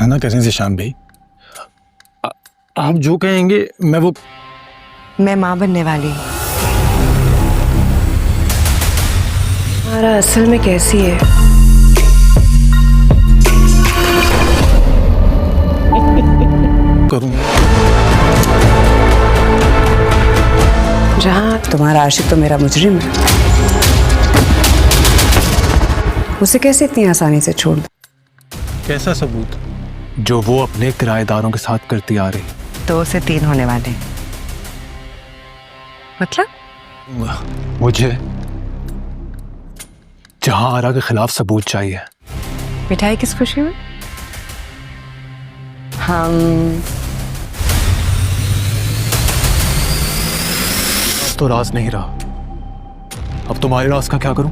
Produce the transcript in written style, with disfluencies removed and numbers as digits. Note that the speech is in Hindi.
है ना कैसे ज़ीशान भाई, आप जो कहेंगे मैं माँ बनने वाली हूँ। तुम्हारा असल में कैसी है? करूँ। जहाँ तुम्हारा आशिक तो मेरा मुजरिम है, उसे कैसे इतनी आसानी से छोड़ दूं? कैसा सबूत जो वो अपने किराएदारों के साथ करती आ रही? 2 से 3 होने वाले। मतलब मुझे जहां आरा के खिलाफ सबूत चाहिए। मिठाई किस खुशी में? हम तो राज नहीं रहा, अब तुम्हारे राज का क्या करूं?